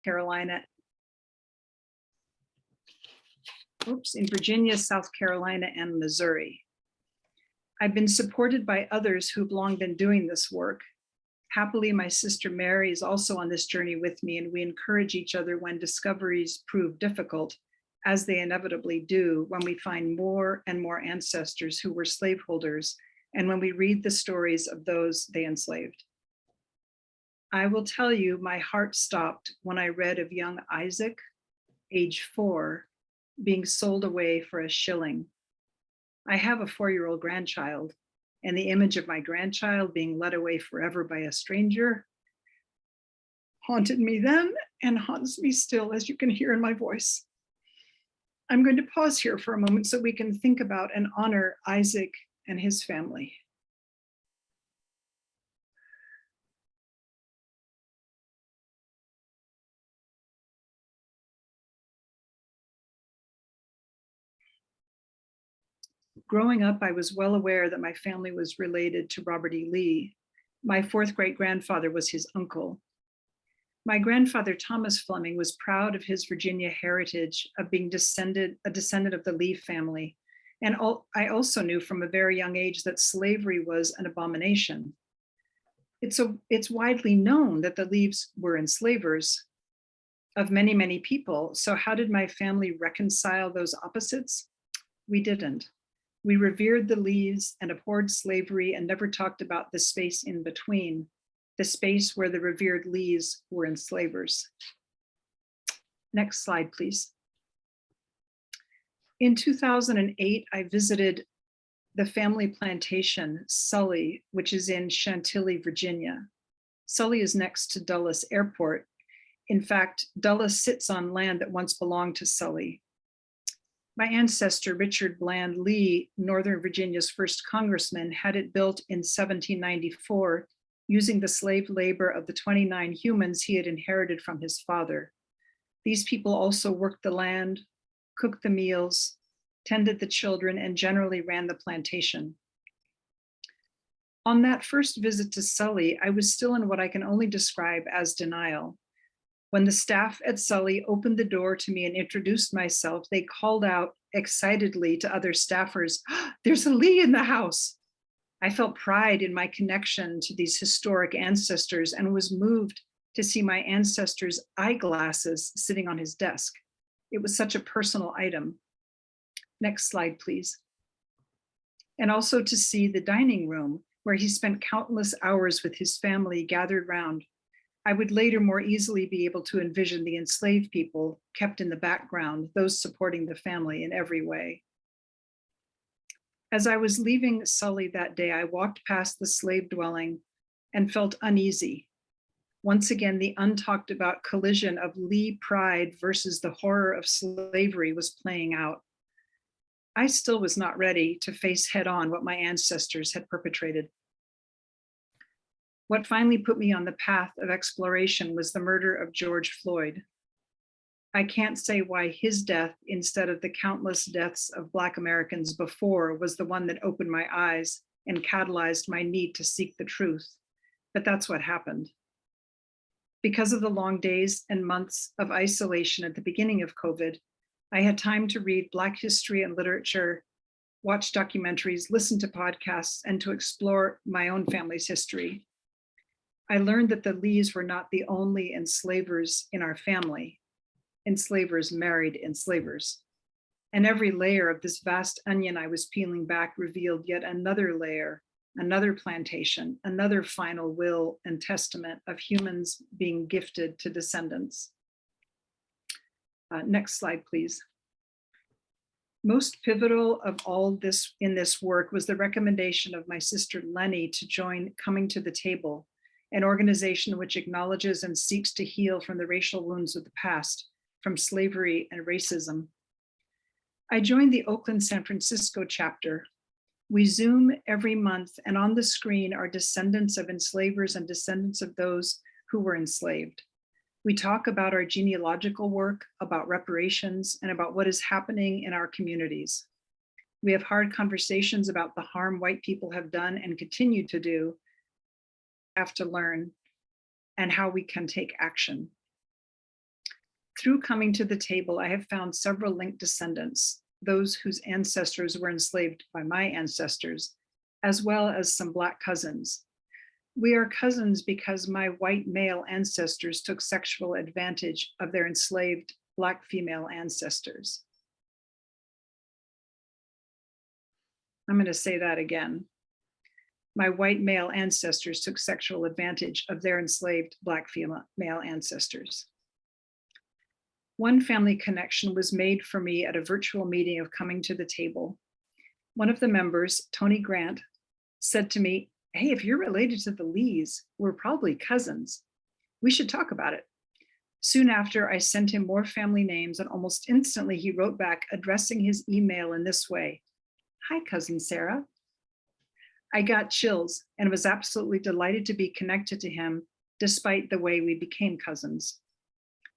Carolina, in Virginia, South Carolina, and Missouri. I've been supported by others who've long been doing this work. Happily, my sister Mary is also on this journey with me, and we encourage each other when discoveries prove difficult, as they inevitably do when we find more and more ancestors who were slaveholders, and when we read the stories of those they enslaved. I will tell you, my heart stopped when I read of young Isaac, age 4, being sold away for a shilling. I have a 4-year-old grandchild, and the image of my grandchild being led away forever by a stranger haunted me then and haunts me still, as you can hear in my voice. I'm going to pause here for a moment so we can think about and honor Isaac and his family. Growing up, I was well aware that my family was related to Robert E. Lee. My 4th great-grandfather was his uncle. My grandfather, Thomas Fleming, was proud of his Virginia heritage of being a descendant of the Lee family. And I also knew from a very young age that slavery was an abomination. It's widely known that the Lees were enslavers of many, many people. So how did my family reconcile those opposites? We didn't. We revered the Lees and abhorred slavery and never talked about the space in between, the space where the revered Lees were enslavers. Next slide, please. In 2008, I visited the family plantation, Sully, which is in Chantilly, Virginia. Sully is next to Dulles Airport. In fact, Dulles sits on land that once belonged to Sully. My ancestor, Richard Bland Lee, Northern Virginia's first congressman, had it built in 1794 using the slave labor of the 29 humans he had inherited from his father. These people also worked the land, cooked the meals, tended the children, and generally ran the plantation. On that first visit to Sully, I was still in what I can only describe as denial. When the staff at Sully opened the door to me and introduced myself, they called out excitedly to other staffers, "There's a Lee in the house." I felt pride in my connection to these historic ancestors and was moved to see my ancestor's eyeglasses sitting on his desk. It was such a personal item. Next slide, please. And also to see the dining room where he spent countless hours with his family gathered round. I would later more easily be able to envision the enslaved people kept in the background, those supporting the family in every way. As I was leaving Sully that day, I walked past the slave dwelling and felt uneasy. Once again, the untalked about collision of Lee pride versus the horror of slavery was playing out. I still was not ready to face head on what my ancestors had perpetrated. What finally put me on the path of exploration was the murder of George Floyd. I can't say why his death, instead of the countless deaths of Black Americans before, was the one that opened my eyes and catalyzed my need to seek the truth, but that's what happened. Because of the long days and months of isolation at the beginning of COVID, I had time to read Black history and literature, watch documentaries, listen to podcasts, and to explore my own family's history. I learned that the Lees were not the only enslavers in our family. Enslavers married enslavers. And every layer of this vast onion I was peeling back revealed yet another layer, another plantation, another final will and testament of humans being gifted to descendants. Next slide, please. Most pivotal of all this in this work was the recommendation of my sister Lenny to join Coming to the Table, an organization which acknowledges and seeks to heal from the racial wounds of the past, from slavery and racism. I joined the Oakland, San Francisco chapter. We Zoom every month, and on the screen are descendants of enslavers and descendants of those who were enslaved. We talk about our genealogical work, about reparations, and about what is happening in our communities. We have hard conversations about the harm white people have done and continue to do, have to learn, and how we can take action. Through coming to the table, I have found several linked descendants, those whose ancestors were enslaved by my ancestors, as well as some Black cousins. We are cousins because my white male ancestors took sexual advantage of their enslaved Black female ancestors. I'm going to say that again. My white male ancestors took sexual advantage of their enslaved Black female ancestors. One family connection was made for me at a virtual meeting of coming to the table. One of the members, Tony Grant, said to me, "Hey, if you're related to the Lees, we're probably cousins. We should talk about it." Soon after, I sent him more family names, and almost instantly he wrote back, addressing his email in this way: "Hi, cousin Sarah." I got chills and was absolutely delighted to be connected to him, despite the way we became cousins.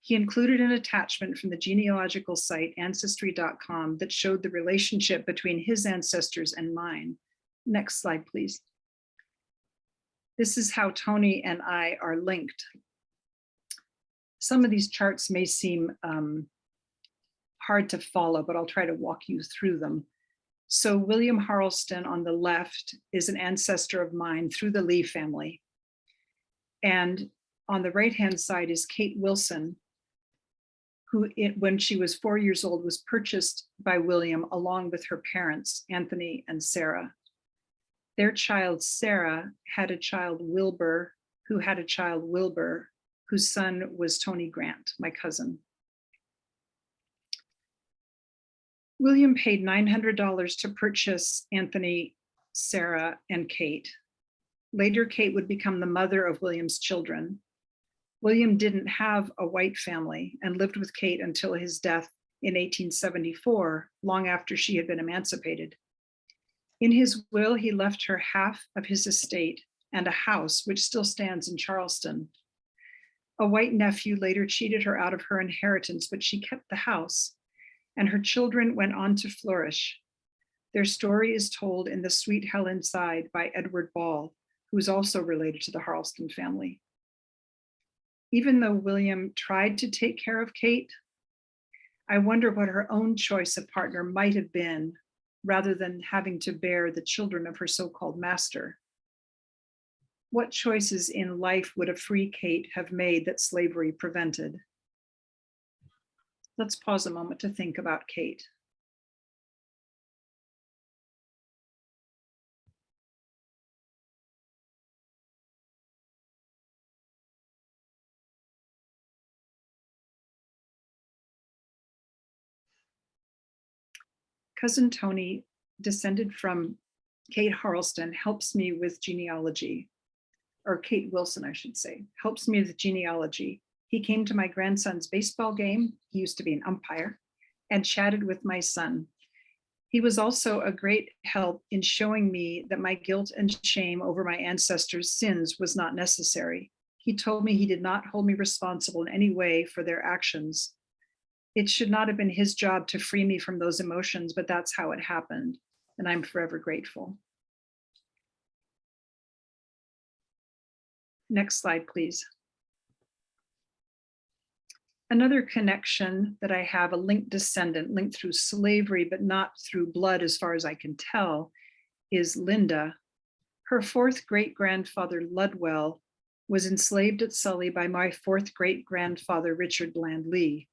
He included an attachment from the genealogical site ancestry.com that showed the relationship between his ancestors and mine. Next slide, please. This is how Tony and I are linked. Some of these charts may seem hard to follow, but I'll try to walk you through them. So William Harleston on the left is an ancestor of mine through the Lee family. And on the right-hand side is Kate Wilson, who, when she was 4 years old, was purchased by William along with her parents, Anthony and Sarah. Their child, Sarah, had a child, Wilbur, who had a child, Wilbur, whose son was Tony Grant, my cousin. William paid $900 to purchase Anthony, Sarah, and Kate. Later, Kate would become the mother of William's children. William didn't have a white family and lived with Kate until his death in 1874, long after she had been emancipated. In his will, he left her half of his estate and a house, which still stands in Charleston. A white nephew later cheated her out of her inheritance, but she kept the house, and her children went on to flourish. Their story is told in The Sweet Hell Inside by Edward Ball, who is also related to the Harleston family. Even though William tried to take care of Kate, I wonder what her own choice of partner might have been, rather than having to bear the children of her so-called master. What choices in life would a free Kate have made that slavery prevented? Let's pause a moment to think about Kate. Cousin Tony, descended from Kate Harleston, helps me with genealogy, or Kate Wilson, I should say, helps me with genealogy. He came to my grandson's baseball game, he used to be an umpire, and chatted with my son. He was also a great help in showing me that my guilt and shame over my ancestors' sins was not necessary. He told me he did not hold me responsible in any way for their actions. It should not have been his job to free me from those emotions, but that's how it happened, and I'm forever grateful. Next slide, please. Another connection that I have, a linked descendant, linked through slavery, but not through blood as far as I can tell, is Linda. Her fourth great-grandfather, Ludwell, was enslaved at Sully by my fourth great-grandfather, Richard Bland Lee.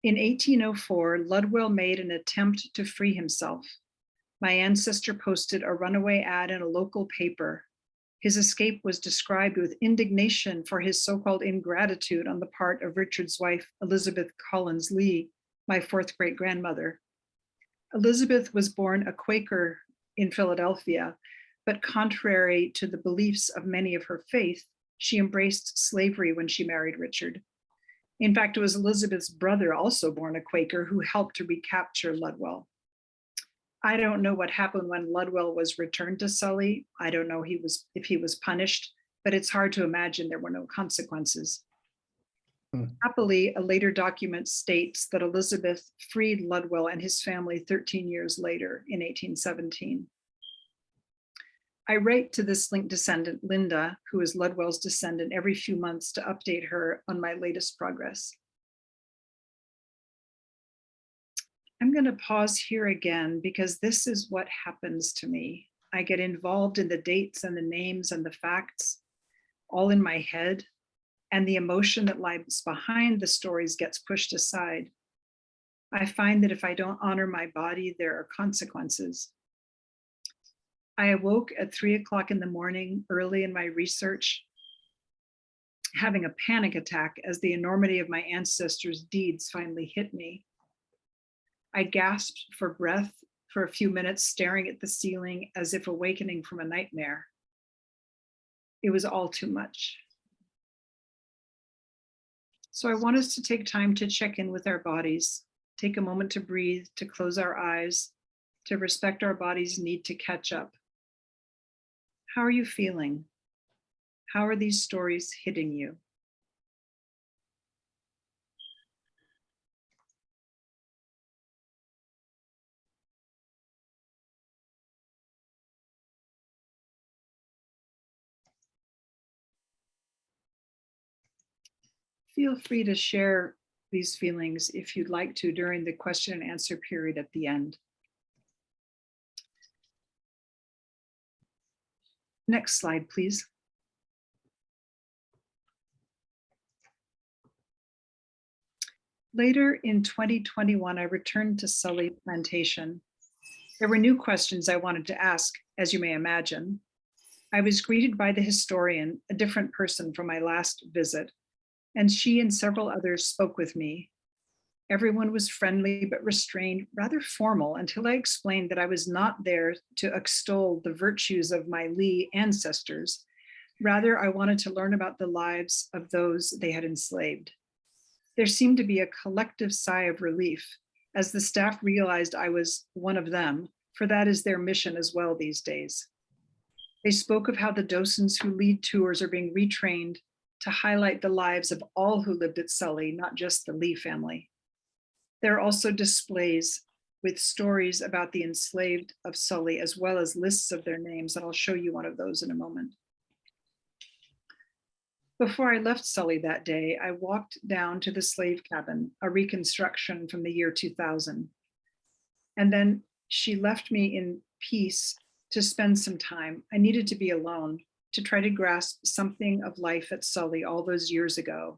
In 1804, Ludwell made an attempt to free himself. My ancestor posted a runaway ad in a local paper. His escape was described with indignation for his so-called ingratitude on the part of Richard's wife, Elizabeth Collins Lee, my fourth great-grandmother. Elizabeth was born a Quaker in Philadelphia, but contrary to the beliefs of many of her faith, she embraced slavery when she married Richard. In fact, it was Elizabeth's brother, also born a Quaker, who helped to recapture Ludwell. I don't know what happened when Ludwell was returned to Sully. I don't know if he was punished, but it's hard to imagine there were no consequences. Happily, a later document states that Elizabeth freed Ludwell and his family 13 years later in 1817. I write to this linked descendant, Linda, who is Ludwell's descendant, every few months to update her on my latest progress. I'm going to pause here again because this is what happens to me. I get involved in the dates and the names and the facts, all in my head, and the emotion that lies behind the stories gets pushed aside. I find that if I don't honor my body, there are consequences. I awoke at 3 o'clock in the morning, early in my research, having a panic attack as the enormity of my ancestors' deeds finally hit me. I gasped for breath for a few minutes, staring at the ceiling as if awakening from a nightmare. It was all too much. So I want us to take time to check in with our bodies, take a moment to breathe, to close our eyes, to respect our body's need to catch up. How are you feeling? How are these stories hitting you? Feel free to share these feelings if you'd like to during the question and answer period at the end. Next slide, please. Later in 2021, I returned to Sully Plantation. There were new questions I wanted to ask, as you may imagine. I was greeted by the historian, a different person from my last visit, and she and several others spoke with me. Everyone was friendly but restrained, rather formal, until I explained that I was not there to extol the virtues of my Lee ancestors. Rather, I wanted to learn about the lives of those they had enslaved. There seemed to be a collective sigh of relief as the staff realized I was one of them, for that is their mission as well these days. They spoke of how the docents who lead tours are being retrained to highlight the lives of all who lived at Sully, not just the Lee family. There are also displays with stories about the enslaved of Sully, as well as lists of their names, and I'll show you one of those in a moment. Before I left Sully that day, I walked down to the slave cabin, a reconstruction from the year 2000. And then she left me in peace to spend some time. I needed to be alone to try to grasp something of life at Sully all those years ago.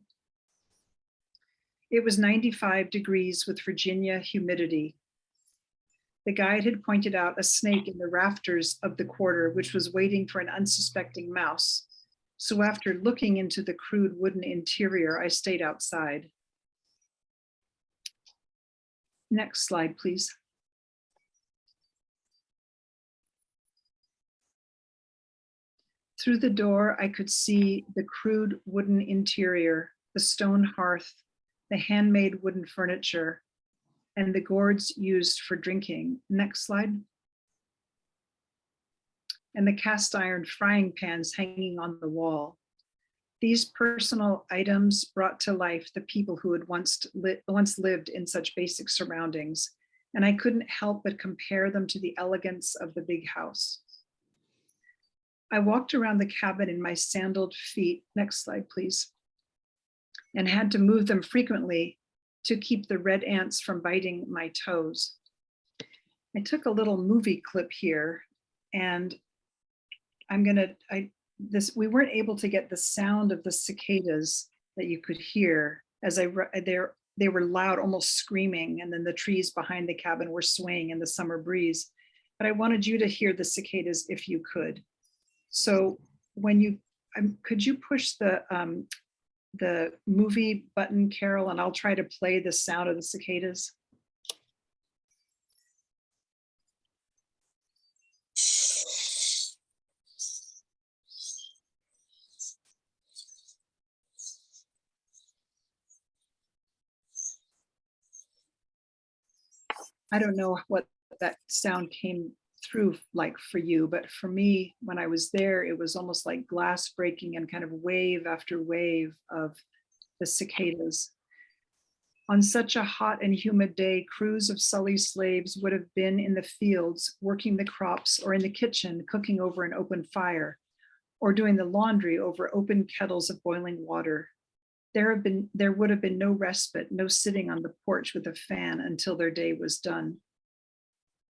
It was 95 degrees with Virginia humidity. The guide had pointed out a snake in the rafters of the quarter, which was waiting for an unsuspecting mouse. So after looking into the crude wooden interior, I stayed outside. Next slide, please. Through the door, I could see the crude wooden interior, the stone hearth, the handmade wooden furniture, and the gourds used for drinking. Next slide. And the cast iron frying pans hanging on the wall. These personal items brought to life the people who had once lived in such basic surroundings, and I couldn't help but compare them to the elegance of the big house. I walked around the cabin in my sandaled feet, next slide please, and had to move them frequently to keep the red ants from biting my toes. I took a little movie clip here, and we weren't able to get the sound of the cicadas that you could hear as they were loud, almost screaming, and then the trees behind the cabin were swaying in the summer breeze. But I wanted you to hear the cicadas if you could. So could you push the movie button, Carol, and I'll try to play the sound of the cicadas. I don't know what that sound came through like for you, but for me, when I was there, it was almost like glass breaking and kind of wave after wave of the cicadas. On such a hot and humid day, crews of Sully slaves would have been in the fields working the crops, or in the kitchen cooking over an open fire, or doing the laundry over open kettles of boiling water. There would have been no respite, no sitting on the porch with a fan until their day was done.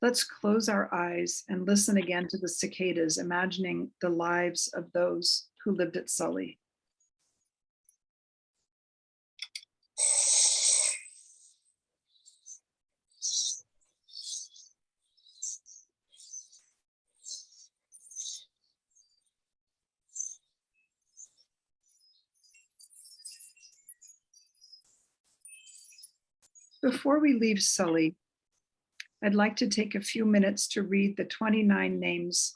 Let's close our eyes and listen again to the cicadas, imagining the lives of those who lived at Sully. Before we leave Sully, I'd like to take a few minutes to read the 29 names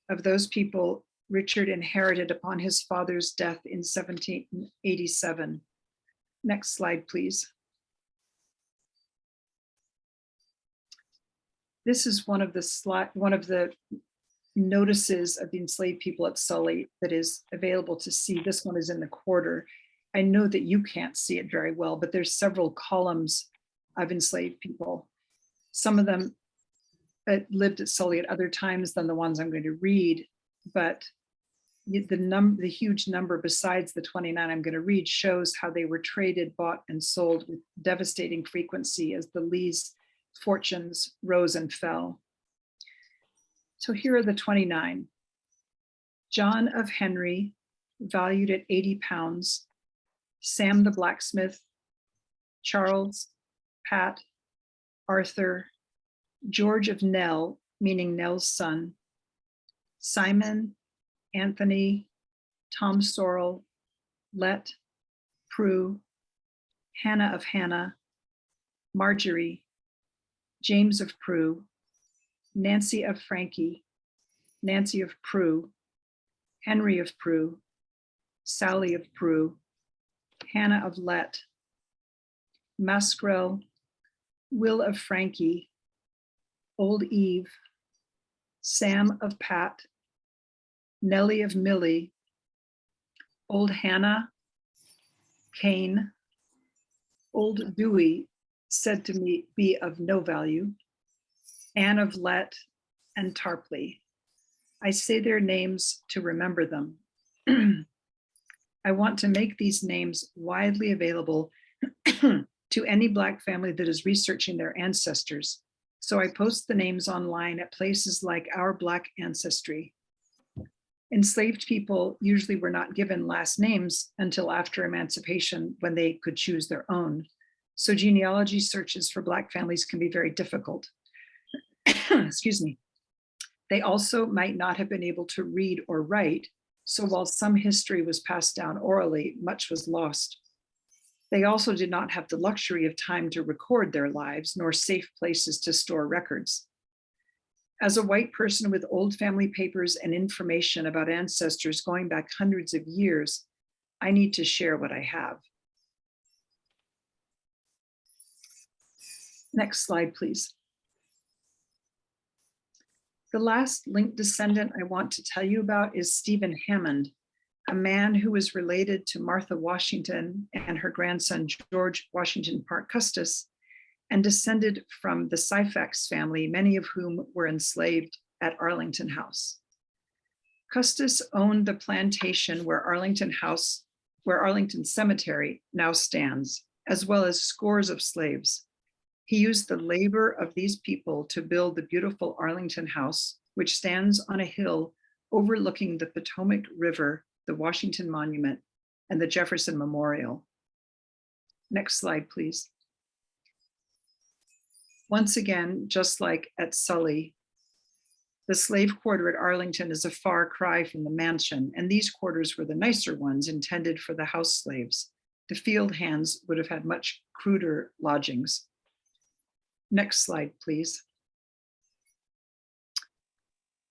of those people Richard inherited upon his father's death in 1787. Next slide, please. This is one of the notices of the enslaved people at Sully that is available to see. This one is in the quarter. I know that you can't see it very well, but there's several columns of enslaved people. Some of them lived at Sully at other times than the ones I'm going to read, but the huge number besides the 29 I'm going to read shows how they were traded, bought, and sold with devastating frequency as the Lees' fortunes rose and fell. So here are the 29. John of Henry, valued at 80 pounds. Sam the blacksmith. Charles, Pat, Arthur, George of Nell, meaning Nell's son. Simon, Anthony, Tom Sorrell, Let, Prue, Hannah of Hannah, Marjorie, James of Prue, Nancy of Frankie, Nancy of Prue, Henry of Prue, Sally of Prue, Hannah of Let, Maskrell, Will of Frankie, Old Eve, Sam of Pat, Nellie of Millie, Old Hannah, Cain, Old Dewey, said to me be of no value, Anne of Let, and Tarpley. I say their names to remember them. I want to make these names widely available to any Black family that is researching their ancestors. So I post the names online at places like Our Black Ancestry. Enslaved people usually were not given last names until after emancipation when they could choose their own. So genealogy searches for Black families can be very difficult. Excuse me. They also might not have been able to read or write. So while some history was passed down orally, much was lost. They also did not have the luxury of time to record their lives, nor safe places to store records. As a white person with old family papers and information about ancestors going back hundreds of years, I need to share what I have. Next slide, please. The last linked descendant I want to tell you about is Stephen Hammond, a man who was related to Martha Washington and her grandson, George Washington Parke Custis, and descended from the Syphax family, many of whom were enslaved at Arlington House. Custis owned the plantation where Arlington Cemetery now stands, as well as scores of slaves. He used the labor of these people to build the beautiful Arlington House, which stands on a hill overlooking the Potomac River, the Washington Monument, and the Jefferson Memorial. Next slide, please. Once again, just like at Sully, the slave quarter at Arlington is a far cry from the mansion, and these quarters were the nicer ones intended for the house slaves. The field hands would have had much cruder lodgings. Next slide, please.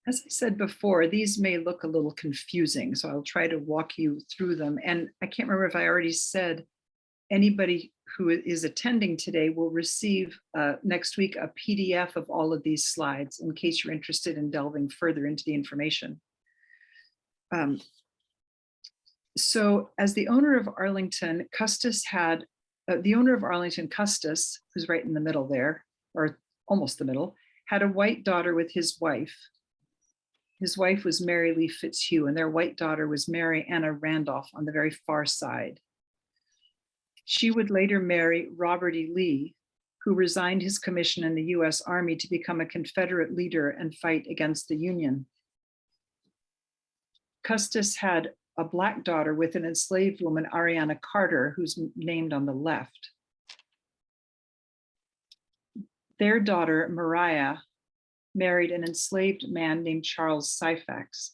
As I said before, these may look a little confusing, so I'll try to walk you through them. And I can't remember if I already said, anybody who is attending today will receive next week a PDF of all of these slides in case you're interested in delving further into the information. So as the owner of Arlington, Custis had, Custis, who's right in the middle there, or almost the middle, had a white daughter with his wife. His wife was Mary Lee Fitzhugh, and their white daughter was Mary Anna Randolph on the very far side. She would later marry Robert E. Lee, who resigned his commission in the US Army to become a Confederate leader and fight against the Union. Custis had a Black daughter with an enslaved woman, Ariana Carter, who's named on the left. Their daughter, Mariah, married an enslaved man named Charles Syphax.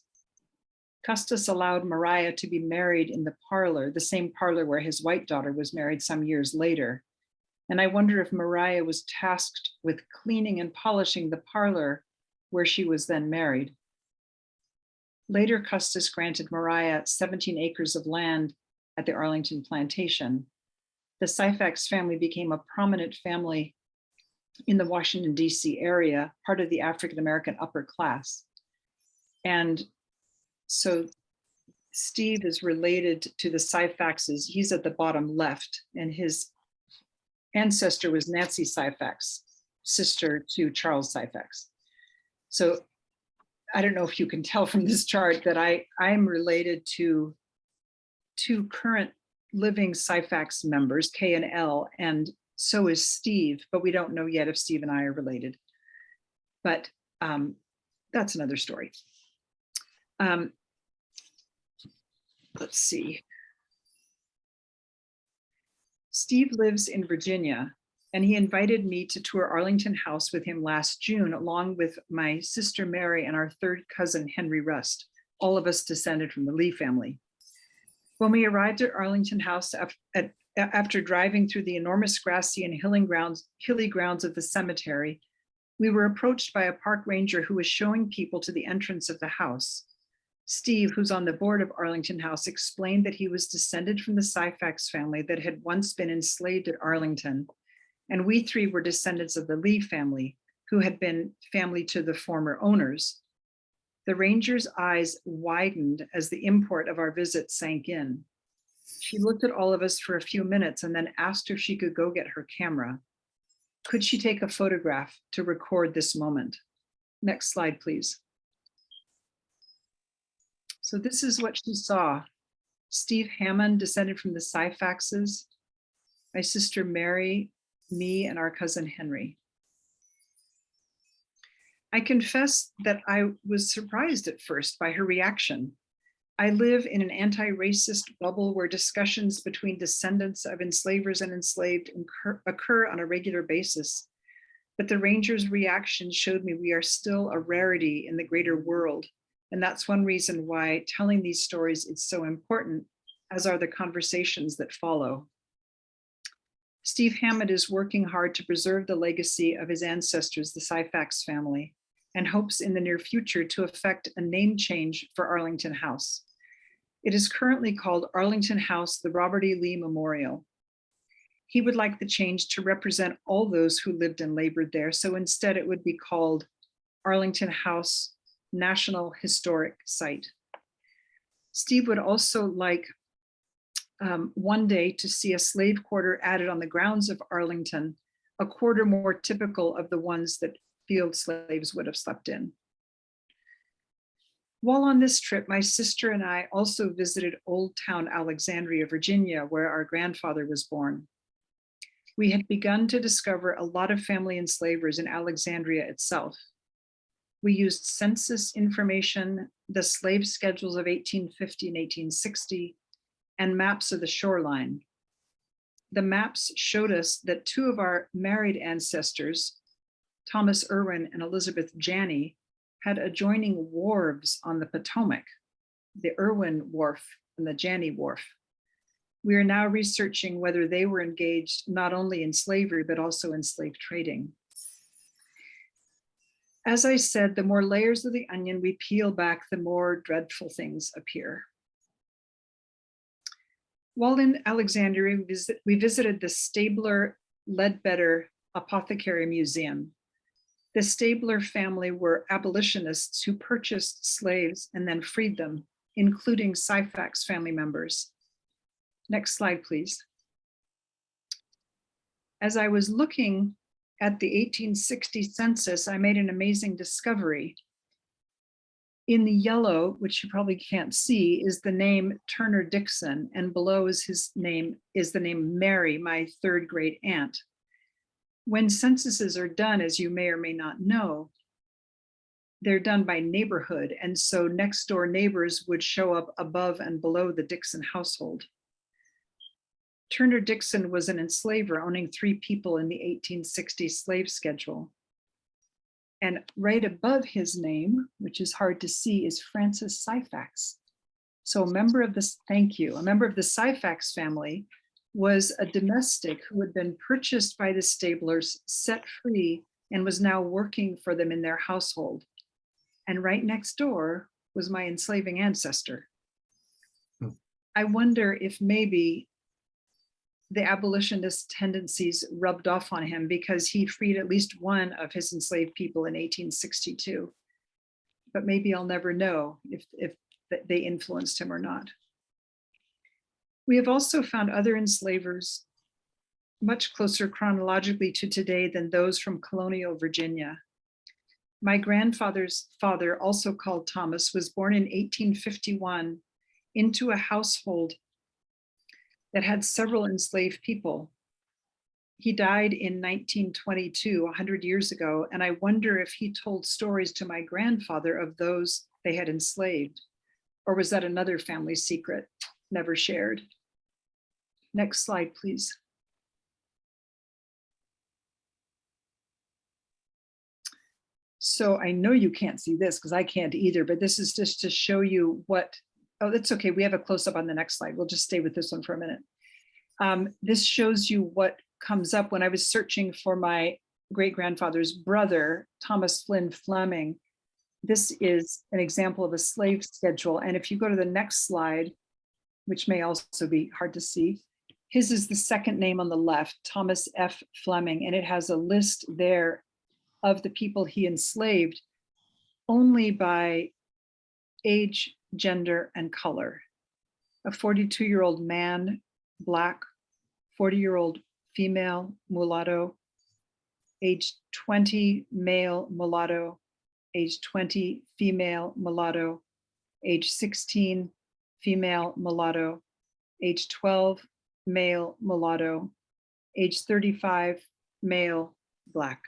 Custis allowed Mariah to be married in the parlor, the same parlor where his white daughter was married some years later. And I wonder if Mariah was tasked with cleaning and polishing the parlor where she was then married. Later, Custis granted Mariah 17 acres of land at the Arlington plantation. The Syphax family became a prominent family in the Washington, D.C. area, part of the African-American upper class. And so Steve is related to the Syphaxes. He's at the bottom left, and his ancestor was Nancy Syphax, sister to Charles Syphax. So I don't know if you can tell from this chart that I'm related to two current living Syphax members, K and L, and so is Steve, but we don't know yet if Steve and I are related. But that's another story. Let's see. Steve lives in Virginia, and he invited me to tour Arlington House with him last June, along with my sister Mary and our third cousin, Henry Rust, all of us descended from the Lee family. When we arrived at Arlington House after driving through the enormous grassy and hilly grounds of the cemetery, we were approached by a park ranger who was showing people to the entrance of the house. Steve, who's on the board of Arlington House, explained that he was descended from the Syphax family that had once been enslaved at Arlington, and we three were descendants of the Lee family, who had been family to the former owners. The ranger's eyes widened as the import of our visit sank in. She looked at all of us for a few minutes and then asked if she could go get her camera. Could she take a photograph to record this moment? Next slide, please. So this is what she saw. Steve Hammond, descended from the Syphaxes, my sister Mary, me, and our cousin Henry. I confess that I was surprised at first by her reaction. I live in an anti-racist bubble where discussions between descendants of enslavers and enslaved occur on a regular basis. But the ranger's reaction showed me we are still a rarity in the greater world. And that's one reason why telling these stories is so important, as are the conversations that follow. Steve Hammond is working hard to preserve the legacy of his ancestors, the Syphax family, and hopes in the near future to effect a name change for Arlington House. It is currently called Arlington House, the Robert E. Lee Memorial. He would like the change to represent all those who lived and labored there, so instead it would be called Arlington House National Historic Site. Steve would also like one day to see a slave quarter added on the grounds of Arlington, a quarter more typical of the ones that field slaves would have slept in. While on this trip, my sister and I also visited Old Town Alexandria, Virginia, where our grandfather was born. We had begun to discover a lot of family enslavers in Alexandria itself. We used census information, the slave schedules of 1850 and 1860, and maps of the shoreline. The maps showed us that two of our married ancestors, Thomas Irwin and Elizabeth Janney, had adjoining wharves on the Potomac, the Irwin Wharf and the Janney Wharf. We are now researching whether they were engaged not only in slavery, but also in slave trading. As I said, the more layers of the onion we peel back, the more dreadful things appear. While in Alexandria, we visited the Stabler Ledbetter Apothecary Museum. The Stabler family were abolitionists who purchased slaves and then freed them, including Syphax family members. Next slide, please. As I was looking at the 1860 census, I made an amazing discovery. In the yellow, which you probably can't see, is the name Turner Dixon, and below is the name Mary, my third great aunt. When censuses are done, as you may or may not know, they're done by neighborhood, and so next door neighbors would show up above and below the Dixon household. Turner Dixon was an enslaver owning 3 people in the 1860 slave schedule. And right above his name, which is hard to see, is Francis Syphax. So a member of this, thank you, a member of the Syphax family was a domestic who had been purchased by the stablers, set free, and was now working for them in their household. And right next door was my enslaving ancestor. I wonder if maybe the abolitionist tendencies rubbed off on him because he freed at least one of his enslaved people in 1862. But maybe I'll never know if they influenced him or not. We have also found other enslavers much closer chronologically to today than those from colonial Virginia. My grandfather's father, also called Thomas, was born in 1851 into a household that had several enslaved people. He died in 1922, 100 years ago, and I wonder if he told stories to my grandfather of those they had enslaved, or was that another family secret, never shared? Next slide, please. So I know you can't see this because I can't either, but this is just to show you what, oh, that's okay. We have a close-up on the next slide. We'll just stay with this one for a minute. This shows you what comes up when I was searching for my great-grandfather's brother, Thomas Flynn Fleming. This is an example of a slave schedule. And if you go to the next slide, which may also be hard to see, his is the second name on the left, Thomas F. Fleming, and it has a list there of the people he enslaved only by age, gender, and color. A 42-year-old man, Black, 40-year-old female, mulatto, age 20, male, mulatto, age 20, female, mulatto, age 16, female, mulatto, age 12, male, mulatto, age 35, male, Black.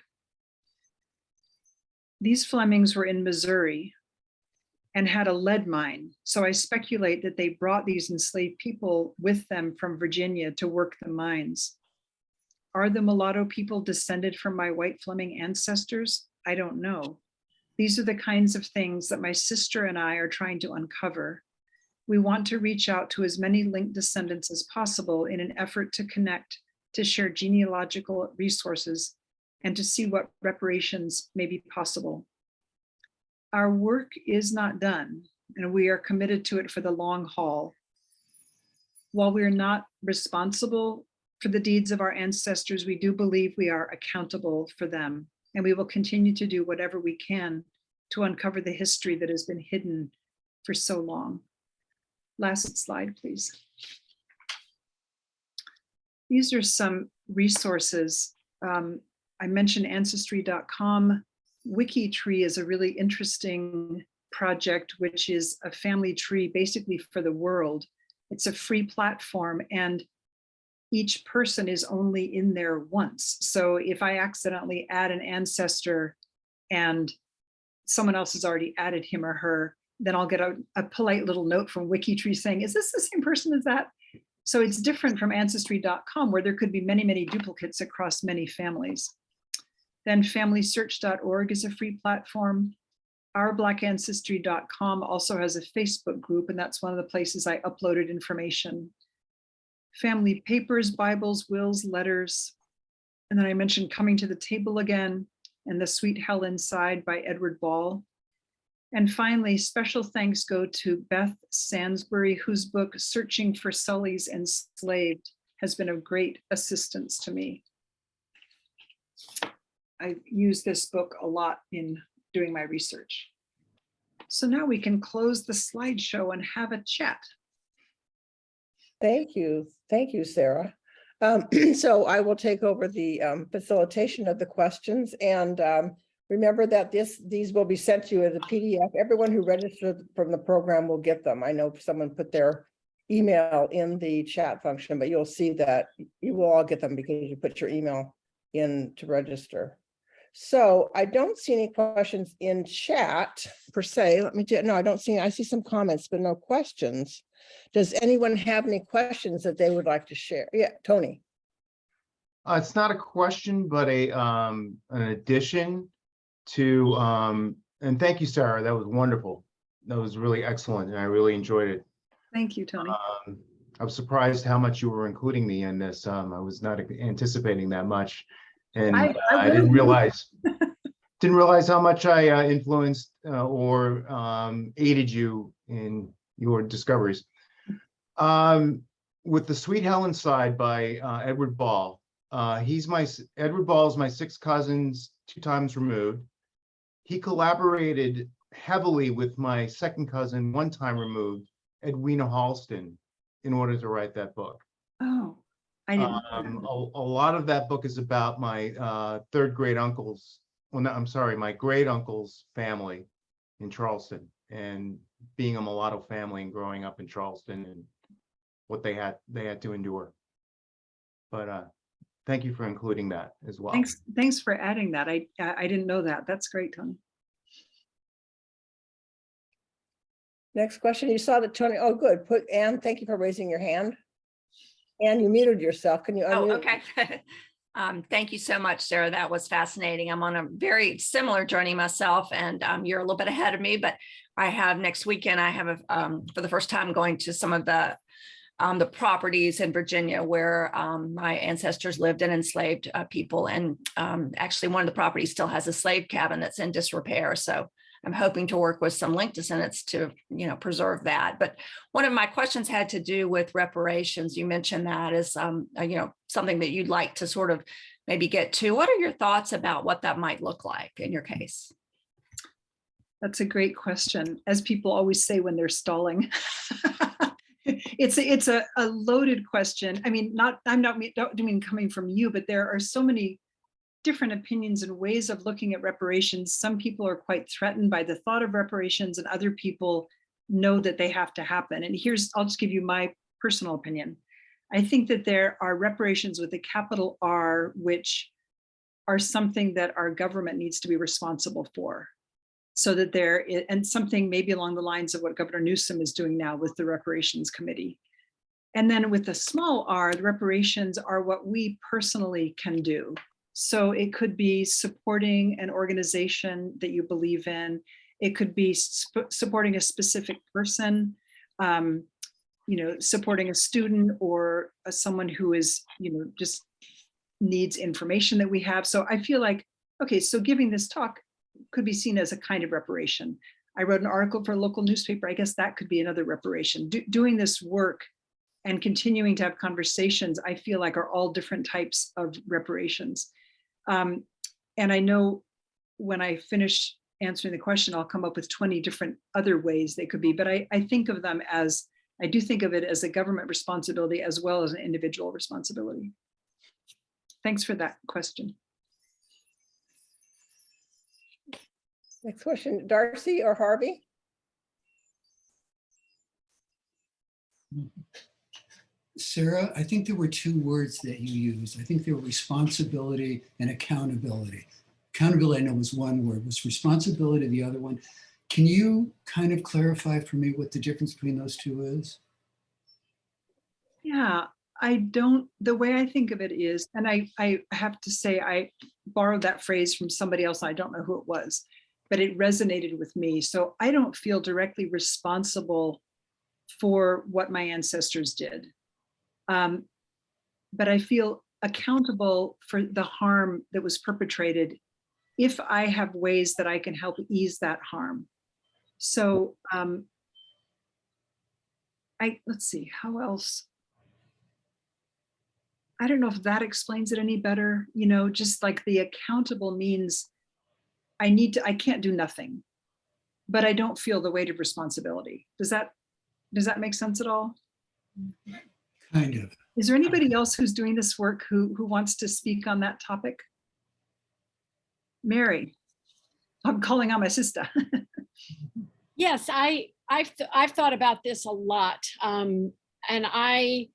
These Flemings were in Missouri and had a lead mine. So I speculate that they brought these enslaved people with them from Virginia to work the mines. Are the mulatto people descended from my white Fleming ancestors? I don't know. These are the kinds of things that my sister and I are trying to uncover. We want to reach out to as many linked descendants as possible in an effort to connect, to share genealogical resources, and to see what reparations may be possible. Our work is not done, and we are committed to it for the long haul. While we are not responsible for the deeds of our ancestors, we do believe we are accountable for them, and we will continue to do whatever we can to uncover the history that has been hidden for so long. Last slide, please. These are some resources. I mentioned ancestry.com. WikiTree is a really interesting project, which is a family tree basically for the world. It's a free platform and each person is only in there once. So if I accidentally add an ancestor and someone else has already added him or her, then I'll get a polite little note from WikiTree saying, is this the same person as that? So it's different from ancestry.com where there could be many, many duplicates across many families. Then familysearch.org is a free platform. OurBlackAncestry.com also has a Facebook group, and that's one of the places I uploaded information. Family papers, Bibles, wills, letters. And then I mentioned Coming to the Table Again and The Sweet Hell Inside by Edward Ball. And finally, special thanks go to Beth Sansbury, whose book, Searching for Sully's Enslaved, has been of great assistance to me. I've used this book a lot in doing my research. So now we can close the slideshow and have a chat. Thank you, Sarah. So I will take over the facilitation of the questions, and Remember that these will be sent to you as a PDF. Everyone who registered from the program will get them. I know someone put their email in the chat function, but you'll see that you will all get them because you put your email in to register. So I don't see any questions in chat per se. No, I don't see, I see some comments, but no questions. Does anyone have any questions that they would like to share? Yeah, Tony. It's not a question, but an addition to, and thank you, Sarah. That was wonderful. That was really excellent, and I really enjoyed it. Thank you, Tony. I was surprised how much you were including me in this. I was not anticipating that much, and I didn't realize how much I influenced or aided you in your discoveries. With the Sweet Helen side by Edward Ball. Edward Ball is my sixth cousin, 2 times removed. He collaborated heavily with my second cousin, 1 time removed, Edwina Harleston, in order to write that book. Oh, I didn't. A lot of that book is about my third great uncle's, well, no, I'm sorry, my great uncle's family in Charleston, and being a mulatto family and growing up in Charleston and what they had to endure. But thank you for including that as well. Thanks for adding that. I didn't know that. That's great, Tony. Next question. You saw that Tony. Oh, good. Anne, thank you for raising your hand. Anne, you muted yourself. Can you unmute? Oh, okay. Thank you so much, Sarah. That was fascinating. I'm on a very similar journey myself, and you're a little bit ahead of me, but I have next weekend, I have for the first time going to some of the properties in Virginia where my ancestors lived and enslaved people. And actually one of the properties still has a slave cabin that's in disrepair. So I'm hoping to work with some link descendants to, preserve that. But one of my questions had to do with reparations. You mentioned that as, something that you'd like to sort of maybe get to. What are your thoughts about what that might look like in your case? That's a great question. As people always say when they're stalling. It's a loaded question. I mean, don't mean coming from you, but there are so many different opinions and ways of looking at reparations. Some people are quite threatened by the thought of reparations, and other people know that they have to happen. And I'll just give you my personal opinion. I think that there are reparations with a capital R, which are something that our government needs to be responsible for. So that and something maybe along the lines of what Governor Newsom is doing now with the reparations committee. And then with the small r, the reparations are what we personally can do. So it could be supporting an organization that you believe in. It could be supporting a specific person, supporting a student or someone who is, just needs information that we have. So I feel like, okay, so giving this talk could be seen as a kind of reparation. I wrote an article for a local newspaper. I guess that could be another reparation. Doing this work and continuing to have conversations, I feel like are all different types of reparations. And I know when I finish answering the question, I'll come up with 20 different other ways they could be, but I think of them as, I do think of it as a government responsibility as well as an individual responsibility. Thanks for that question. Next question, Darcy or Harvey? Sarah, I think there were 2 words that you used. I think they were responsibility and accountability. Accountability, I know, was one word. Was responsibility the other one? Can you kind of clarify for me what the difference between those 2 is? Yeah, the way I think of it is, and I have to say, I borrowed that phrase from somebody else. I don't know who it was, but it resonated with me. So I don't feel directly responsible for what my ancestors did. But I feel accountable for the harm that was perpetrated if I have ways that I can help ease that harm. So let's see, how else? I don't know if that explains it any better. Just like the accountable means I can't do nothing, but I don't feel the weight of responsibility. Does that make sense at all? Kind of. Is there anybody else who's doing this work who wants to speak on that topic? Mary. I'm calling on my sister. Yes, I've thought about this a lot. And I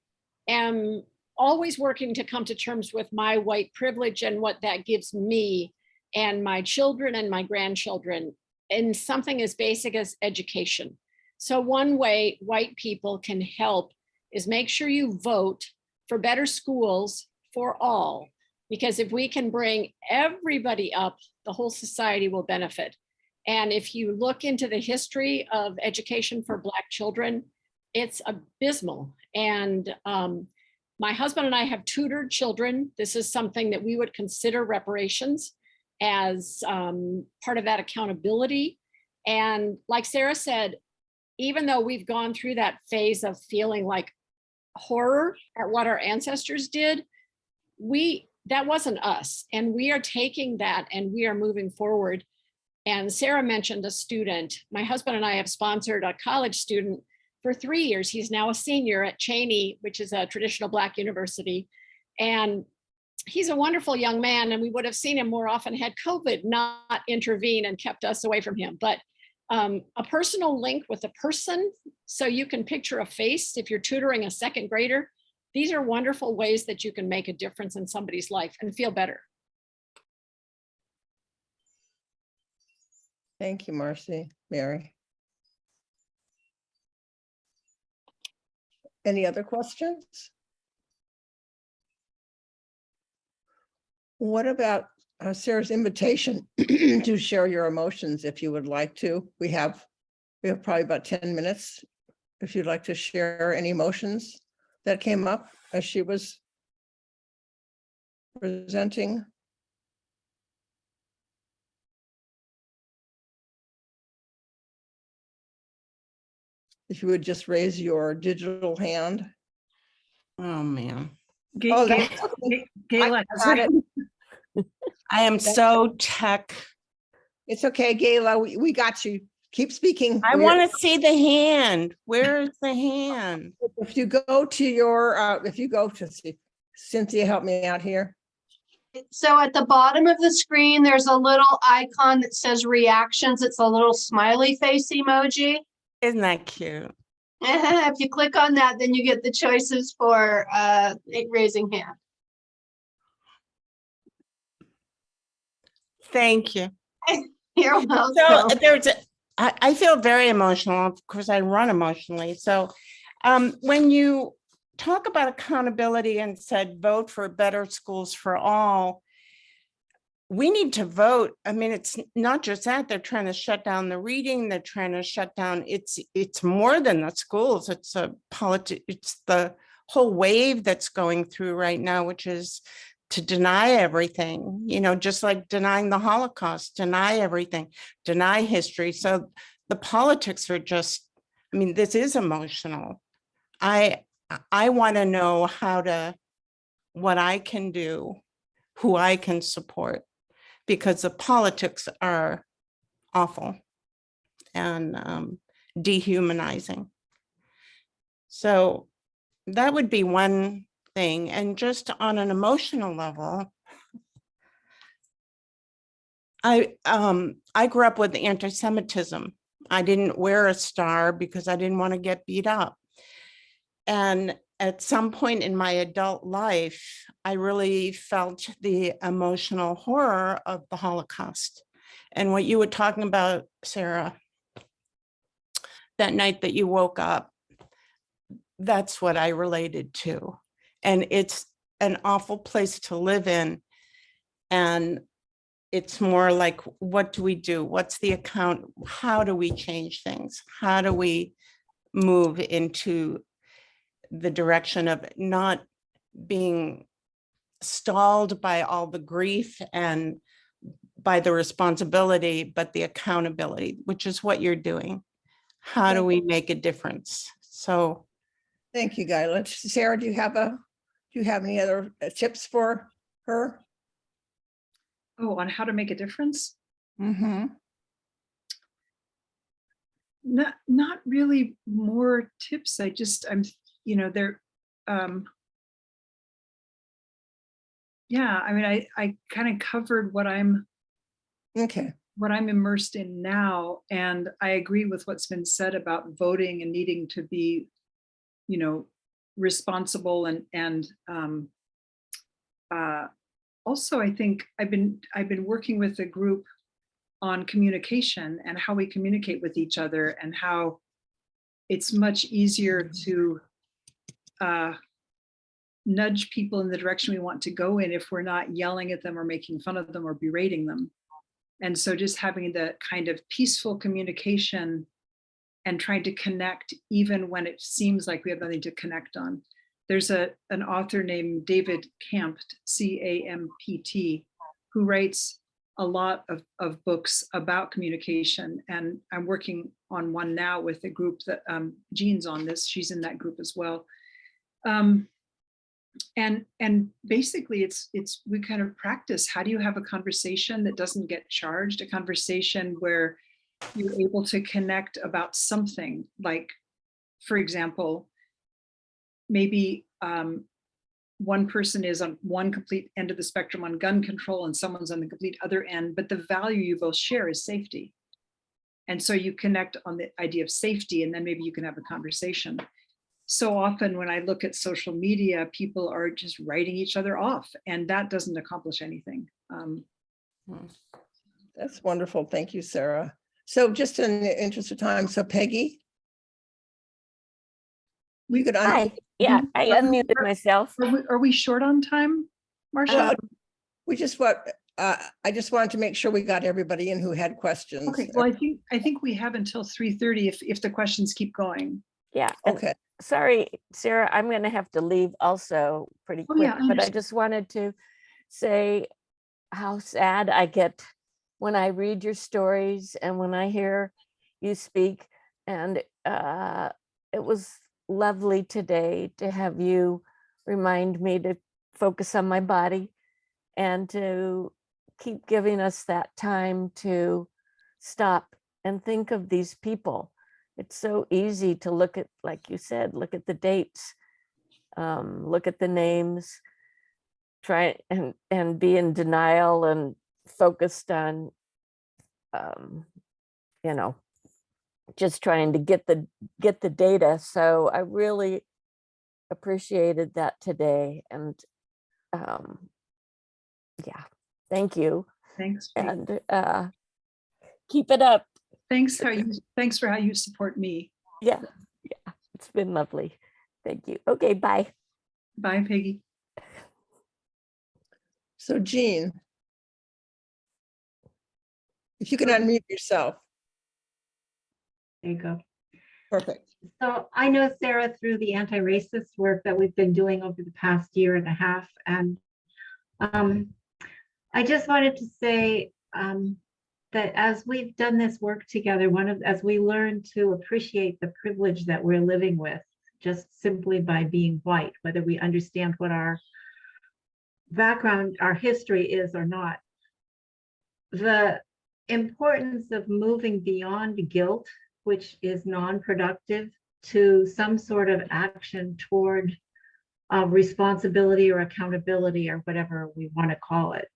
am always working to come to terms with my white privilege and what that gives me and my children and my grandchildren in something as basic as education. So one way white people can help is make sure you vote for better schools for all. Because if we can bring everybody up, the whole society will benefit. And if you look into the history of education for Black children, it's abysmal. And my husband and I have tutored children. This is something that we would consider reparations as part of that accountability. And like Sarah said, even though we've gone through that phase of feeling like horror at what our ancestors did, that wasn't us. And we are taking that and we are moving forward. And Sarah mentioned a student. My husband and I have sponsored a college student for 3 years. He's now a senior at Cheney, which is a traditional Black university. And he's a wonderful young man, and we would have seen him more often had COVID not intervened and kept us away from him. But a personal link with a person, so you can picture a face if you're tutoring a second grader. These are wonderful ways that you can make a difference in somebody's life and feel better. Thank you, Marcy. Mary. Any other questions? What about Sarah's invitation to share your emotions if you would like to? We have probably about 10 minutes. If you'd like to share any emotions that came up as she was presenting. If you would just raise your digital hand. Oh, man. Oh, that's okay. Gayla, I got it. I am so tech. It's okay, Gayla, we got you. Keep speaking. I want to see the hand. Where is the hand? If you go to your, Cynthia, help me out here. So at the bottom of the screen, there's a little icon that says reactions. It's a little smiley face emoji. Isn't that cute? If you click on that, then you get the choices for raising hand. Thank you. You're welcome. So I feel very emotional. Of course, I run emotionally. So when you talk about accountability and said vote for better schools for all, we need to vote. I mean, it's not just that. They're trying to shut down the reading. They're trying to shut down. It's more than the schools. It's it's the whole wave that's going through right now, which is to deny everything, you know, just like denying the Holocaust, deny everything, deny history. So the politics are just, I mean, this is emotional. I want to know what I can do, who I can support, because the politics are awful and dehumanizing. So that would be one thing. And just on an emotional level, I grew up with anti-Semitism. I didn't wear a star because I didn't want to get beat up. And at some point in my adult life, I really felt the emotional horror of the Holocaust. And what you were talking about, Sarah, that night that you woke up, that's what I related to. And it's an awful place to live in. And it's more like, what do we do? What's the account? How do we change things? How do we move into the direction of not being stalled by all the grief and by the responsibility, but the accountability, which is what you're doing. How do we make a difference? So thank you, Gayla. Sarah, do you have any other tips for her? Oh, on how to make a difference? Mm-hmm. Not really more tips. They're yeah, I mean, I kind of covered what I'm Okay. what I'm immersed in now. And I agree with what's been said about voting and needing to be, you know, responsible and also I think I've been working with a group on communication and how we communicate with each other, and how it's much easier to nudge people in the direction we want to go in if we're not yelling at them or making fun of them or berating them. And so just having the kind of peaceful communication and trying to connect even when it seems like we have nothing to connect on. There's an author named David Campt, C-A-M-P-T, who writes a lot of books about communication. And I'm working on one now with a group that Jean's on this, she's in that group as well. And basically it's we kind of practice, how do you have a conversation that doesn't get charged, a conversation where you're able to connect about something, like, for example, maybe one person is on one complete end of the spectrum on gun control and someone's on the complete other end, but the value you both share is safety. And so you connect on the idea of safety, and then maybe you can have a conversation. So often when I look at social media, people are just writing each other off, and that doesn't accomplish anything. That's wonderful. Thank you, Sarah. So just in the interest of time, so Peggy? We could. Hi, yeah, I unmuted myself. Are we short on time, Marcia? We just I just wanted to make sure we got everybody in who had questions. Okay, well, I think we have until 3:30 if the questions keep going. Yeah. and Okay. Sorry, Sarah, I'm going to have to leave also pretty Oh, quick, yeah, I but I understand. just wanted to say how sad I get when I read your stories and when I hear you speak. And it was lovely today to have you remind me to focus on my body and to keep giving us that time to stop and think of these people. It's so easy to look at, like you said, look at the dates, look at the names, try and be in denial and focused on, you know, just trying to get the data. So I really appreciated that today. And yeah, thank you. Thanks. And keep it up. Thanks for how you support me. Yeah, it's been lovely. Thank you. Okay, bye. Bye, Peggy. So Jean, if you can unmute yourself. There you go. Perfect. So I know Sarah through the anti-racist work that we've been doing over the past year and a half. And I just wanted to say that as we've done this work together, as we learn to appreciate the privilege that we're living with, just simply by being white, whether we understand what our background, our history is or not, the importance of moving beyond guilt, which is non-productive, to some sort of action toward responsibility or accountability or whatever we want to call it.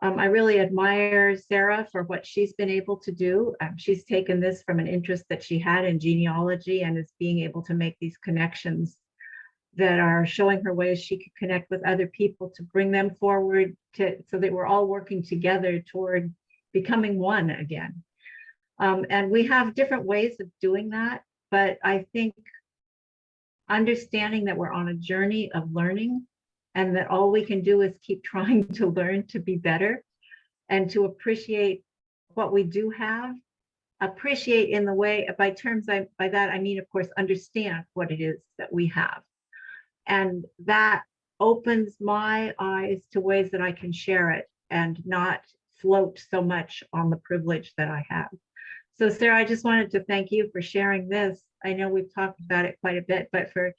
I really admire Sarah for what she's been able to do. She's taken this from an interest that she had in genealogy and is being able to make these connections that are showing her ways she could connect with other people to bring them forward so that we're all working together toward becoming one again. And we have different ways of doing that, but I think understanding that we're on a journey of learning and that all we can do is keep trying to learn to be better and to appreciate what we do have, appreciate in the way, by that I mean, of course, understand what it is that we have. And that opens my eyes to ways that I can share it and not float so much on the privilege that I have. So Sarah, I just wanted to thank you for sharing this. I know we've talked about it quite a bit, but for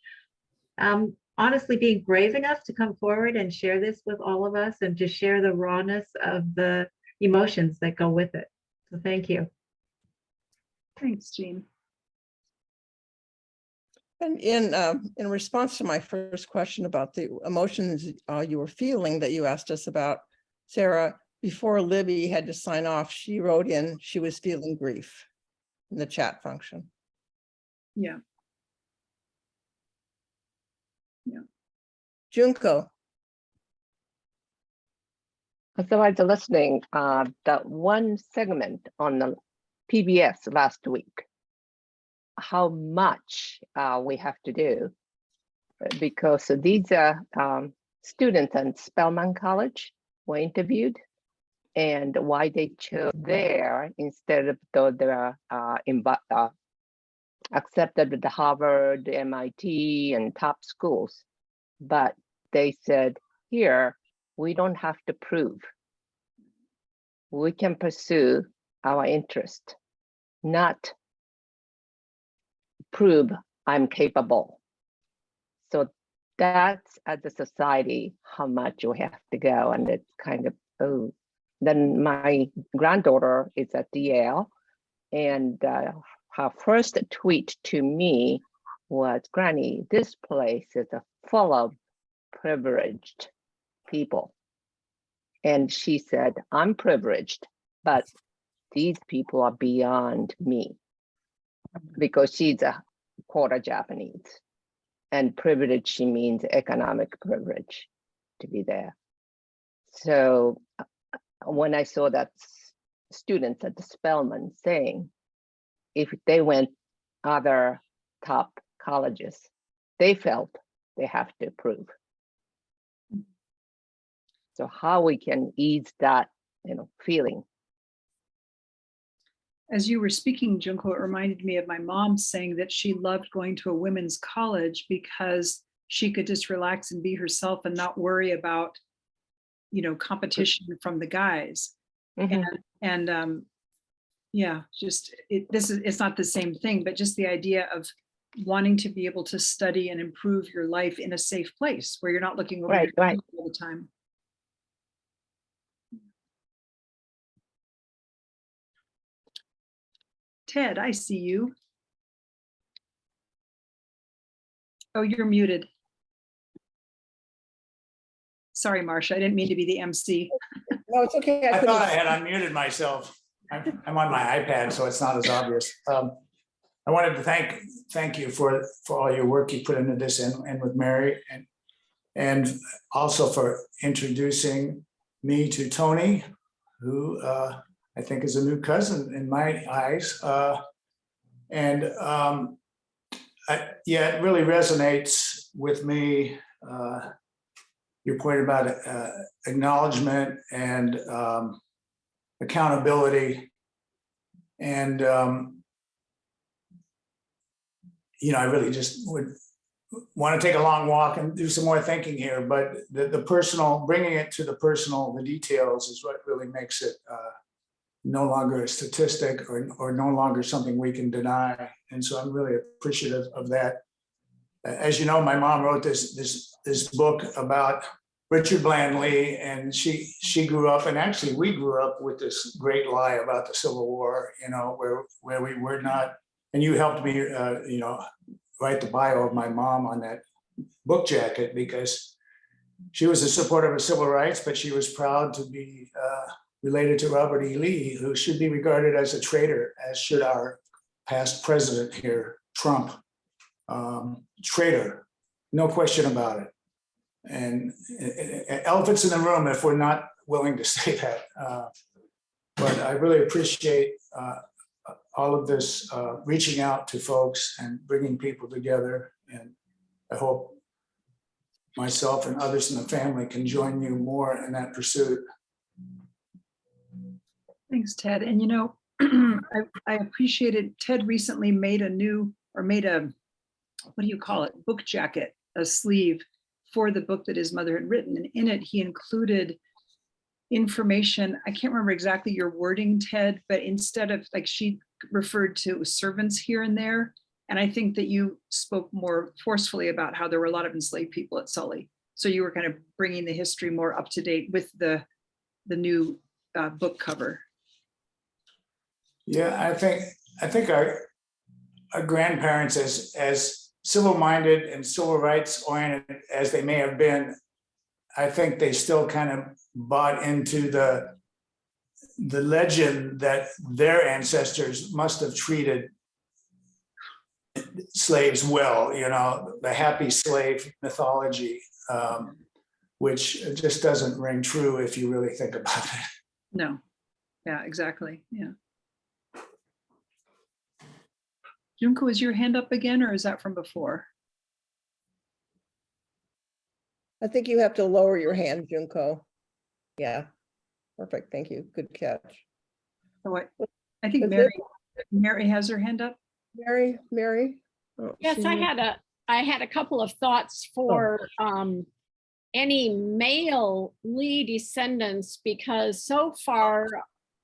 honestly being brave enough to come forward and share this with all of us and to share the rawness of the emotions that go with it. So thank you. Thanks, Jean. And in response to my first question about the emotions you were feeling that you asked us about, Sarah, before Libby had to sign off, she wrote in, she was feeling grief in the chat function. Yeah. Junko, As I was listening, that one segment on the PBS last week, how much we have to do, because these students at Spelman College were interviewed, and why they chose there instead of the accepted at the Harvard, MIT, and top schools. But they said, here, we don't have to prove. We can pursue our interest, not prove I'm capable. So that's as a society, how much we have to go. And it's kind of, oh. Then my granddaughter is at Yale, and her first tweet to me was, Granny, this place is full of privileged people. And she said, I'm privileged, but these people are beyond me, because she's a quarter Japanese. And privilege, she means economic privilege to be there. So when I saw that students at the Spelman saying, if they went other top colleges, they felt they have to prove. So how we can ease that, feeling. As you were speaking, Junko, it reminded me of my mom saying that she loved going to a women's college because she could just relax and be herself and not worry about, competition from the guys. Mm-hmm. Yeah, just it's not the same thing, but just the idea of wanting to be able to study and improve your life in a safe place where you're not looking over Right, your right. shoulder all the time. Ted, I see you. Oh, you're muted. Sorry, Marcia, I didn't mean to be the MC. no, it's okay. I couldn't- thought I had unmuted myself. I'm on my iPad, so it's not as obvious. I wanted to thank you for all your work you put into this, and with Mary, and also for introducing me to Tony, who I think is a new cousin in my eyes. Yeah, it really resonates with me. Your point about acknowledgement and accountability. And, I really just would want to take a long walk and do some more thinking here, but the personal, bringing it to the personal, the details is what really makes it no longer a statistic or no longer something we can deny. And so I'm really appreciative of that. As you know, my mom wrote this book about Richard Bland Lee, and she grew up, and actually we grew up with this great lie about the Civil War, where we were not, and you helped me, write the bio of my mom on that book jacket, because she was a supporter of civil rights, but she was proud to be related to Robert E. Lee, who should be regarded as a traitor, as should our past president here, Trump. Traitor, no question about it. And elephants in the room if we're not willing to say that. But I really appreciate all of this reaching out to folks and bringing people together. And I hope myself and others in the family can join you more in that pursuit. Thanks, Ted. And I appreciated Ted recently made a what do you call it? Book jacket, a sleeve for the book that his mother had written. And in it, he included information. I can't remember exactly your wording, Ted, but instead of, like, she referred to servants here and there. And I think that you spoke more forcefully about how there were a lot of enslaved people at Sully. So you were kind of bringing the history more up to date with the new book cover. Yeah, I think our grandparents, as civil-minded and civil rights oriented as they may have been, I think they still kind of bought into the the legend that their ancestors must have treated slaves well, you know, the happy slave mythology, which just doesn't ring true if you really think about it. No. Yeah, exactly. Yeah. Junko, is your hand up again, or is that from before? I think you have to lower your hand, Junko. Yeah, perfect. Thank you. Good catch. Oh, I think Was Mary has her hand up. Mary? Oh, Yes, she- I had a couple of thoughts for any male Lee descendants, because so far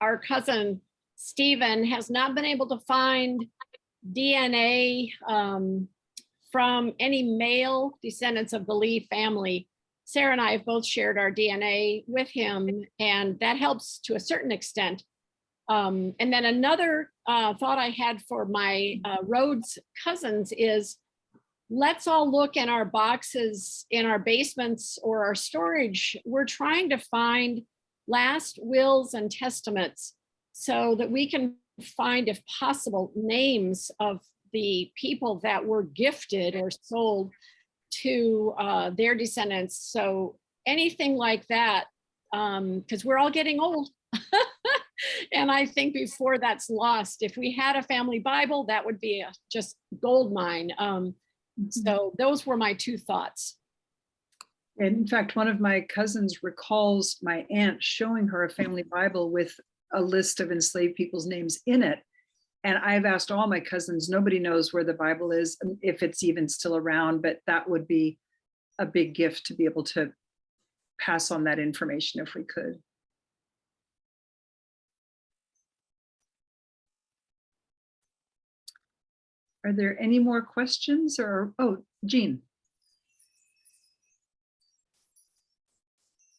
our cousin Stephen has not been able to find DNA from any male descendants of the Lee family. Sarah and I have both shared our DNA with him, and that helps to a certain extent. And then another thought I had for my Rhodes cousins is, let's all look in our boxes in our basements or our storage. We're trying to find last wills and testaments so that we can find, if possible, names of the people that were gifted or sold to their descendants. So anything like that, because we're all getting old. And I think before that's lost, if we had a family Bible, that would be a just gold mine. So those were my two thoughts. And in fact, one of my cousins recalls my aunt showing her a family Bible with a list of enslaved people's names in it. And I've asked all my cousins, nobody knows where the Bible is, if it's even still around, but that would be a big gift to be able to pass on that information if we could. Are there any more questions or, oh, Jean.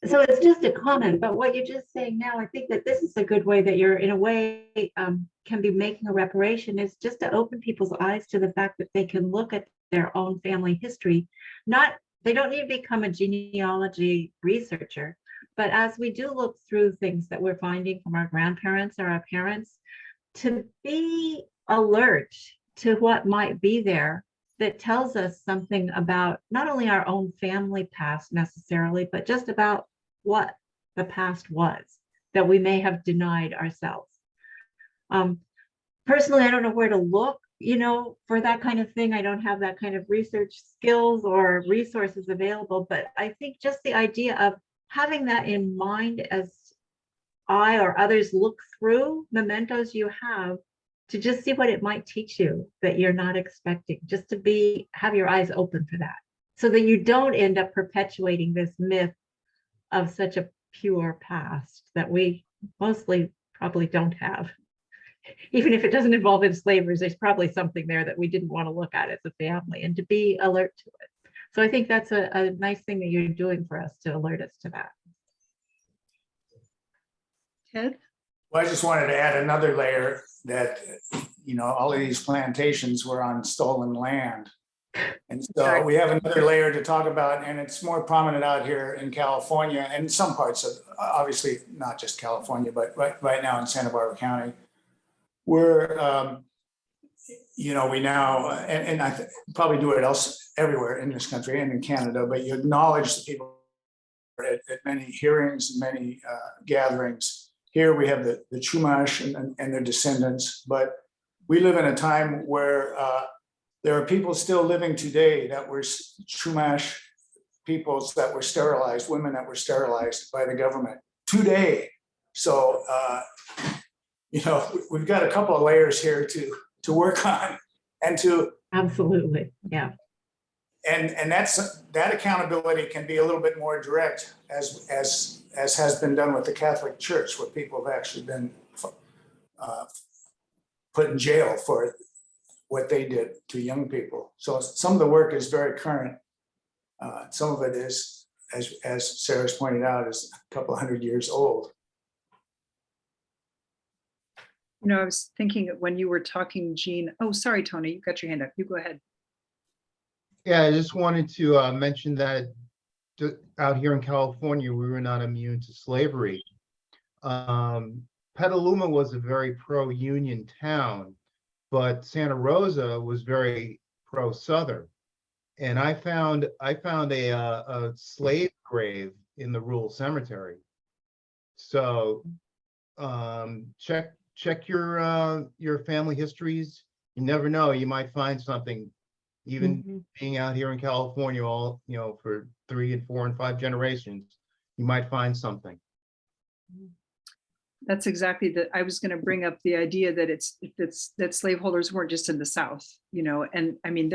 So it's just a comment, but what you're just saying now, I think that this is a good way that you're in a way can be making a reparation, is just to open people's eyes to the fact that they can look at their own family history. They don't need to become a genealogy researcher, but as we do look through things that we're finding from our grandparents or our parents, to be alert to what might be there that tells us something about not only our own family past necessarily, but just about what the past was that we may have denied ourselves. Personally, I don't know where to look, for that kind of thing. I don't have that kind of research skills or resources available, but I think just the idea of having that in mind as I or others look through mementos you have, to just see what it might teach you that you're not expecting, just to have your eyes open for that, so that you don't end up perpetuating this myth of such a pure past that we mostly probably don't have. Even if it doesn't involve enslavers, there's probably something there that we didn't want to look at as a family, and to be alert to it. So I think that's a nice thing that you're doing for us, to alert us to that. Ted? Well, I just wanted to add another layer that, all of these plantations were on stolen land. And so we have another layer to talk about, and it's more prominent out here in California and some parts of, obviously not just California, but right now in Santa Barbara County, where, we now, and I probably do it everywhere in this country and in Canada, but you acknowledge the people at many hearings and many gatherings. Here we have the Chumash and their descendants, but we live in a time where there are people still living today that were Chumash peoples that were sterilized, women that were sterilized by the government today. So, we've got a couple of layers here to work on and to. Absolutely, yeah. And that accountability can be a little bit more direct as has been done with the Catholic Church, where people have actually been put in jail for what they did to young people. So some of the work is very current. Some of it is, as Sarah's pointed out, is a couple 100 years old. I was thinking that when you were talking, Jean, oh, sorry, Tony, you got your hand up. You go ahead. Yeah, I just wanted to mention that out here in California, we were not immune to slavery. Petaluma was a very pro-Union town, but Santa Rosa was very pro-Southern. And I found a slave grave in the rural cemetery. So check your family histories. You never know, you might find something. Even being out here in California, all for 3 and 4 and 5 generations, you might find something. That's exactly that. I was going to bring up the idea that that slaveholders weren't just in the South, and I mean,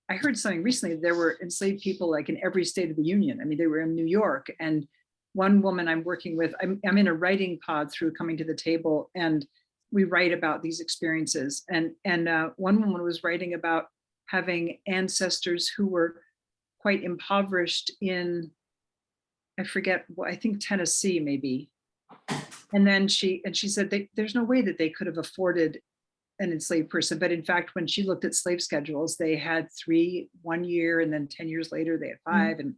I heard something recently, there were enslaved people like in every state of the Union. I mean, they were in New York, and one woman I'm working with, I'm in a writing pod through Coming to the Table, and we write about these experiences. And one woman was writing about having ancestors who were quite impoverished in, I forget, I think Tennessee maybe. And then she said there's no way that they could have afforded an enslaved person. But in fact, when she looked at slave schedules, they had 3 1 year, and then 10 years later they had 5. And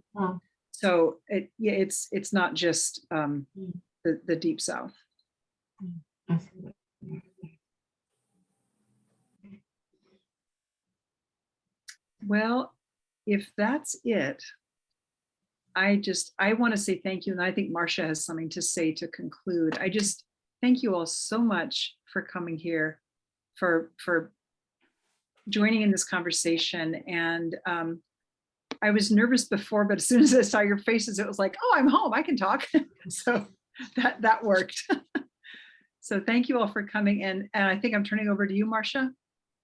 so it's not just the Deep South. Well, if that's it, I want to say thank you. And I think Marcia has something to say to conclude. I just thank you all so much for coming here, for joining in this conversation. And I was nervous before, but as soon as I saw your faces, it was like, oh, I'm home, I can talk. So that worked. So thank you all for coming in. And I think I'm turning over to you, Marcia.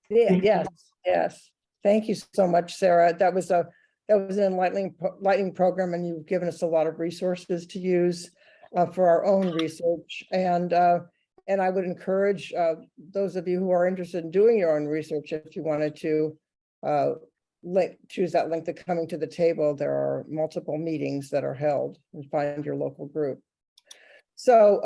Yeah, yes. Thank you so much, Sarah. That was an enlightening program, and you've given us a lot of resources to use for our own research. And I would encourage those of you who are interested in doing your own research, if you wanted to choose that link to Coming to the Table. There are multiple meetings that are held, and find your local group. So